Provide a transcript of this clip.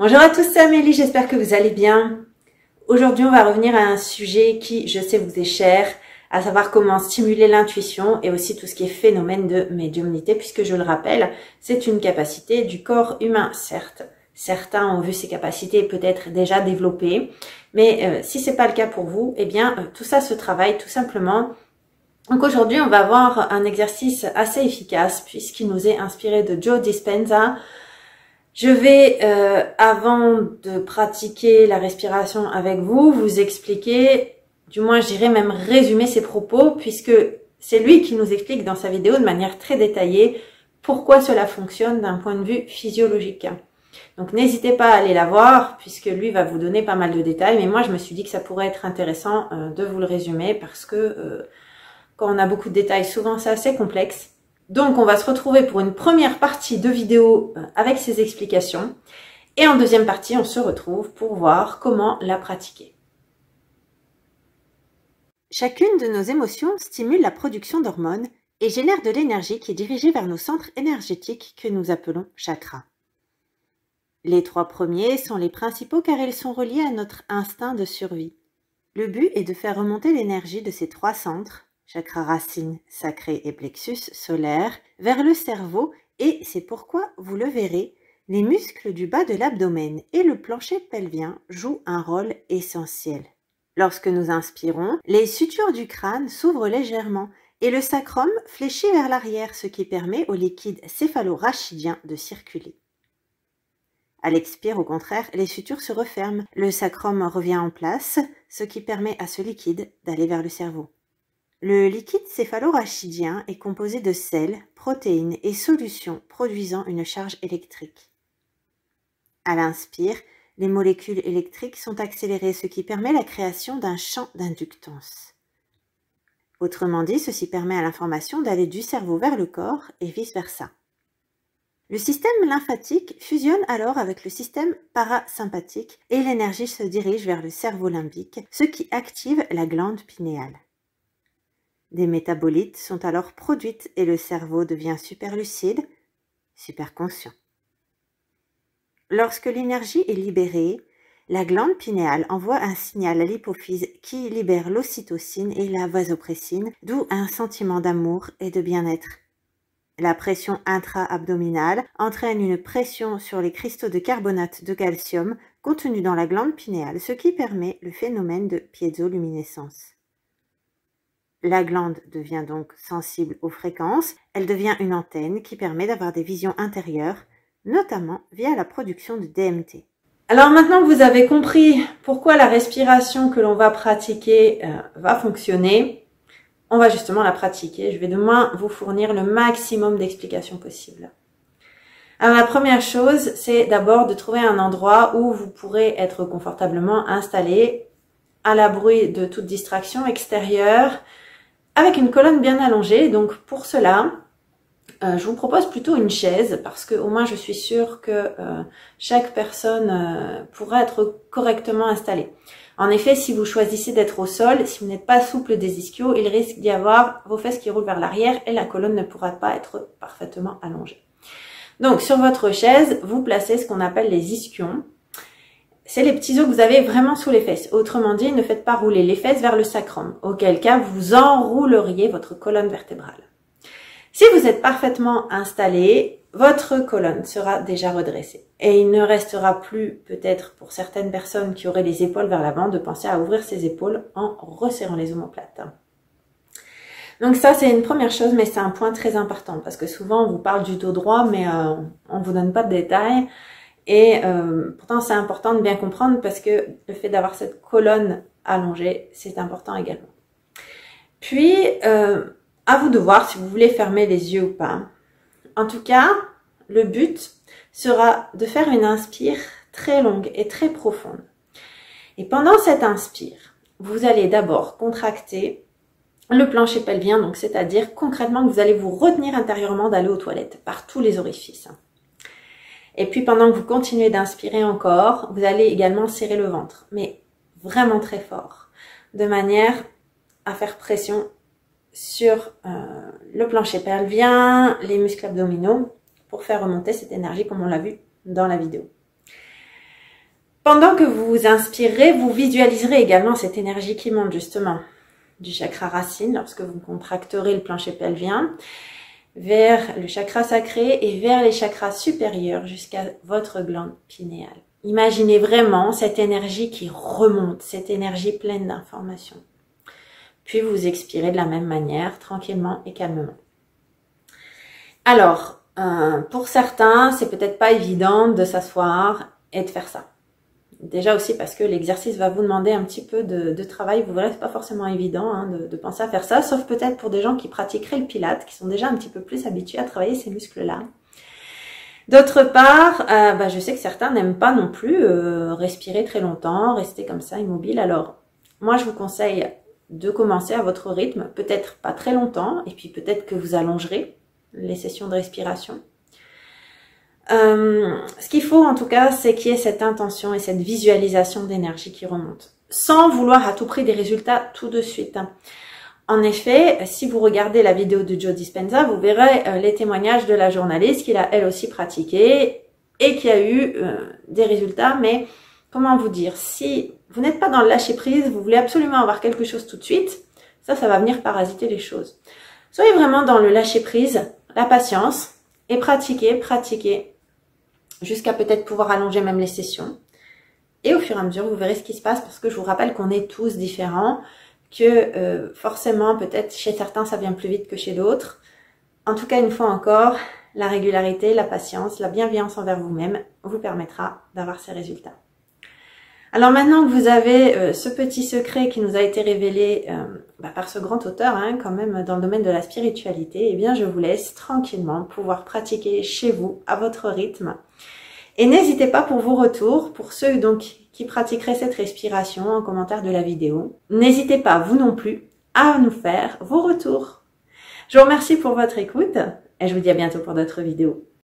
Bonjour à tous, c'est Amélie, j'espère que vous allez bien. Aujourd'hui, on va revenir à un sujet qui, je sais, vous est cher, à savoir comment stimuler l'intuition et aussi tout ce qui est phénomène de médiumnité, puisque je le rappelle, c'est une capacité du corps humain, certes. Certains ont vu ces capacités peut-être déjà développées, mais si c'est pas le cas pour vous, eh bien, tout ça se travaille tout simplement. Donc aujourd'hui, on va voir un exercice assez efficace puisqu'il nous est inspiré de Joe Dispenza. Je vais, avant de pratiquer la respiration avec vous, vous expliquer, du moins je dirais même résumer ses propos, puisque c'est lui qui nous explique dans sa vidéo de manière très détaillée pourquoi cela fonctionne d'un point de vue physiologique. Donc n'hésitez pas à aller la voir, puisque lui va vous donner pas mal de détails, mais moi je me suis dit que ça pourrait être intéressant de vous le résumer, parce que quand on a beaucoup de détails, souvent c'est assez complexe. Donc, on va se retrouver pour une première partie de vidéo avec ces explications. Et en deuxième partie, on se retrouve pour voir comment la pratiquer. Chacune de nos émotions stimule la production d'hormones et génère de l'énergie qui est dirigée vers nos centres énergétiques que nous appelons chakras. Les trois premiers sont les principaux car ils sont reliés à notre instinct de survie. Le but est de faire remonter l'énergie de ces trois centres, chakra racine, sacré et plexus solaire, vers le cerveau et c'est pourquoi, vous le verrez, les muscles du bas de l'abdomen et le plancher pelvien jouent un rôle essentiel. Lorsque nous inspirons, les sutures du crâne s'ouvrent légèrement et le sacrum fléchit vers l'arrière, ce qui permet au liquide céphalo-rachidien de circuler. À l'expire, au contraire, les sutures se referment, le sacrum revient en place, ce qui permet à ce liquide d'aller vers le cerveau. Le liquide céphalo-rachidien est composé de sels, protéines et solutions produisant une charge électrique. À l'inspire, les molécules électriques sont accélérées, ce qui permet la création d'un champ d'inductance. Autrement dit, ceci permet à l'information d'aller du cerveau vers le corps et vice-versa. Le système lymphatique fusionne alors avec le système parasympathique et l'énergie se dirige vers le cerveau limbique, ce qui active la glande pinéale. Des métabolites sont alors produites et le cerveau devient super lucide, super conscient. Lorsque l'énergie est libérée, la glande pinéale envoie un signal à l'hypophyse qui libère l'ocytocine et la vasopressine, d'où un sentiment d'amour et de bien-être. La pression intra-abdominale entraîne une pression sur les cristaux de carbonate de calcium contenus dans la glande pinéale, ce qui permet le phénomène de piézoluminescence. La glande devient donc sensible aux fréquences, elle devient une antenne qui permet d'avoir des visions intérieures, notamment via la production de DMT. Alors maintenant que vous avez compris pourquoi la respiration que l'on va pratiquer va fonctionner, on va justement la pratiquer. Je vais demain vous fournir le maximum d'explications possibles. Alors la première chose, c'est d'abord de trouver un endroit où vous pourrez être confortablement installé, à l'abri de toute distraction extérieure, avec une colonne bien allongée. Donc pour cela, je vous propose plutôt une chaise parce que au moins je suis sûre que chaque personne pourra être correctement installée. En effet, si vous choisissez d'être au sol, si vous n'êtes pas souple des ischios, il risque d'y avoir vos fesses qui roulent vers l'arrière et la colonne ne pourra pas être parfaitement allongée. Donc sur votre chaise, vous placez ce qu'on appelle les ischions. C'est les petits os que vous avez vraiment sous les fesses. Autrement dit, ne faites pas rouler les fesses vers le sacrum, auquel cas vous enrouleriez votre colonne vertébrale. Si vous êtes parfaitement installé, votre colonne sera déjà redressée. Et il ne restera plus, peut-être pour certaines personnes qui auraient les épaules vers l'avant, de penser à ouvrir ses épaules en resserrant les omoplates. Donc ça, c'est une première chose, mais c'est un point très important, parce que souvent on vous parle du dos droit, mais on ne vous donne pas de détails. Et pourtant, c'est important de bien comprendre parce que le fait d'avoir cette colonne allongée, c'est important également. Puis, à vous de voir si vous voulez fermer les yeux ou pas. En tout cas, le but sera de faire une inspire très longue et très profonde. Et pendant cette inspire, vous allez d'abord contracter le plancher pelvien, donc c'est-à-dire concrètement que vous allez vous retenir intérieurement d'aller aux toilettes par tous les orifices. Et puis pendant que vous continuez d'inspirer encore, vous allez également serrer le ventre, mais vraiment très fort, de manière à faire pression sur le plancher pelvien, les muscles abdominaux, pour faire remonter cette énergie comme on l'a vu dans la vidéo. Pendant que vous vous inspirez, vous visualiserez également cette énergie qui monte justement du chakra racine lorsque vous contracterez le plancher pelvien vers le chakra sacré et vers les chakras supérieurs jusqu'à votre glande pinéale. Imaginez vraiment cette énergie qui remonte, cette énergie pleine d'informations. Puis vous expirez de la même manière, tranquillement et calmement. Alors, pour certains, c'est peut-être pas évident de s'asseoir et de faire ça. Déjà aussi parce que l'exercice va vous demander un petit peu de travail. Vous verrez, c'est pas forcément évident hein, de penser à faire ça, sauf peut-être pour des gens qui pratiqueraient le pilate, qui sont déjà un petit peu plus habitués à travailler ces muscles-là. D'autre part, je sais que certains n'aiment pas non plus respirer très longtemps, rester comme ça immobile. Alors, moi je vous conseille de commencer à votre rythme, peut-être pas très longtemps, et puis peut-être que vous allongerez les sessions de respiration. Ce qu'il faut en tout cas, c'est qu'il y ait cette intention et cette visualisation d'énergie qui remonte, sans vouloir à tout prix des résultats tout de suite. En effet, si vous regardez la vidéo de Joe Dispenza, vous verrez les témoignages de la journaliste qui l'a elle aussi pratiqué et qui a eu des résultats, mais comment vous dire, si vous n'êtes pas dans le lâcher prise, vous voulez absolument avoir quelque chose tout de suite, ça va venir parasiter les choses. Soyez vraiment dans le lâcher prise, la patience et pratiquez, jusqu'à peut-être pouvoir allonger même les sessions. Et au fur et à mesure, vous verrez ce qui se passe parce que je vous rappelle qu'on est tous différents, que forcément, peut-être chez certains, ça vient plus vite que chez d'autres. En tout cas, une fois encore, la régularité, la patience, la bienveillance envers vous-même vous permettra d'avoir ces résultats. Alors maintenant que vous avez ce petit secret qui nous a été révélé par ce grand auteur, hein, quand même dans le domaine de la spiritualité, eh bien je vous laisse tranquillement pouvoir pratiquer chez vous à votre rythme. Et n'hésitez pas pour vos retours, pour ceux donc qui pratiqueraient cette respiration en commentaire de la vidéo, n'hésitez pas vous non plus à nous faire vos retours. Je vous remercie pour votre écoute et je vous dis à bientôt pour d'autres vidéos.